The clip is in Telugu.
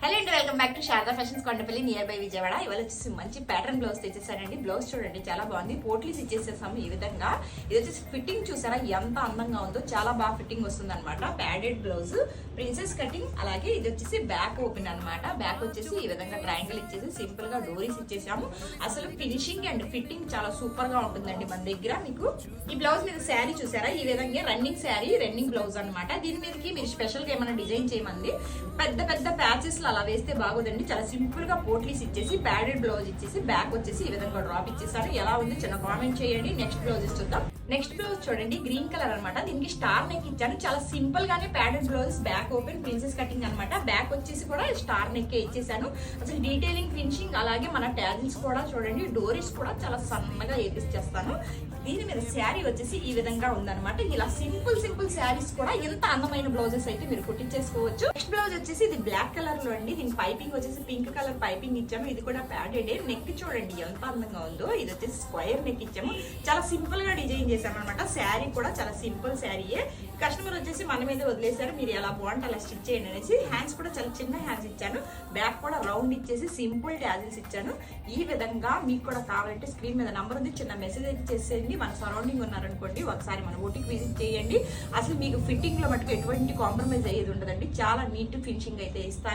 హలో అండి, welcome back to Sharada fashions Kondapalli near by Vijayawada. ఇవాళ వచ్చేసి మంచి ప్యాటర్న్ బ్లౌజ్ తెచ్చేసానండి. బ్లౌజ్ చూడండి చాలా బాగుంది. పోట్లీస్ ఇచ్చేసేసాము ఈ విధంగా. ఇది వచ్చేసి ఫిట్టింగ్ చూసారా ఎంత అందంగా ఉందో, చాలా బాగా ఫిట్టింగ్ వస్తుంది అనమాట. Padded blouse, princess cutting. అలాగే ఇది వచ్చేసి బ్యాక్ ఓపెన్ అనమాట. బ్యాక్ వచ్చేసి ఈ విధంగా ట్రయాంగిల్ ఇచ్చేసి సింపుల్ గా డోరీస్ ఇచ్చేసాము. అసలు ఫినిషింగ్ అండ్ ఫిట్టింగ్ చాలా సూపర్ గా ఉంటుందండి మన దగ్గర. మీకు ఈ బ్లౌజ్ మీద శారీ చూసారా, ఈ విధంగా రన్నింగ్ శారీ, రన్నింగ్ బ్లౌజ్ అనమాట. దీని మీదకి మీరు స్పెషల్ గా ఏమైనా డిజైన్ చేయమంది, పెద్ద పెద్ద ప్యాచెస్ అలా వేస్తే బాగోదండి. చాలా సింపుల్ గా పోట్లీస్ ఇచ్చేసి ప్యాడెడ్ బ్లౌజ్ ఇచ్చేసి బ్యాక్ వచ్చేసి ఈ విధంగా డ్రాప్ ఇచ్చేసారు. ఎలా ఉంది చిన్న కామెంట్ చేయండి. నెక్స్ట్ బ్లౌజ్ చూద్దాం. నెక్స్ట్ బ్లౌజ్ చూడండి, గ్రీన్ కలర్ అనమాట. దీనికి స్టార్ నెక్ ఇచ్చాను. చాలా సింపుల్ గానే padded blouse, back open, princess cutting అనమాట. బ్యాక్ వచ్చేసి కూడా స్టార్ నెక్ ఇచ్చేసాను. అసలు డీటెయిలింగ్, ఫినిషింగ్, అలాగే మన ట్యాజిల్స్ కూడా చూడండి, డోరీస్ కూడా చాలా సన్నగా వేపిచ్చేస్తాను. దీని మీద శారీ వచ్చేసి ఈ విధంగా ఉందన్నమాట. ఇలా సింపుల్ సింపుల్ శారీస్ కూడా ఎంత అందమైన బ్లౌజెస్ అయితే మీరు కుట్టించేసుకోవచ్చు. నెక్స్ట్ బ్లౌజ్ వచ్చేసి ఇది బ్లాక్ కలర్ లో అండి. దీని పైపింగ్ వచ్చేసి పింక్ కలర్ పైపింగ్ ఇచ్చాము. ఇది కూడా ప్యాడెడ్. నెక్ చూడండి ఎంత అందంగా ఉందో. ఇది వచ్చేసి స్క్వేర్ నెక్ ఇచ్చాము. చాలా సింపుల్ గా డిజైన్ చేసాము అనమాట. శారీ కూడా చాలా సింపుల్ శారీయే. కస్టమర్ వచ్చేసి మన మీద వదిలేశారు, మీరు ఎలా బాగుంటే అలా స్టిచ్ చేయండి అనేసి. హ్యాండ్స్ కూడా చాలా చిన్న హ్యాండ్స్ ఇచ్చాను. బ్యాక్ కూడా రౌండ్ ఇచ్చేసి సింపుల్ ట్యాజిల్స్ ఇచ్చాను. ఈ విధంగా మీకు కూడా కావాలంటే స్క్రీన్ మీద నంబర్ ఉంది, చిన్న మెసేజ్ అయితే చేసేయండి. మన సరౌండింగ్ ఉన్నారనుకోండి, ఒకసారి మన బోటికి విజిట్ చేయండి. అసలు మీకు ఫిట్టింగ్ లో మటుకు ఎటువంటి కాంప్రమైజ్ అయ్యేది ఉండదండి. చాలా నీట్ ఫినిషింగ్ అయితే ఇస్తాను.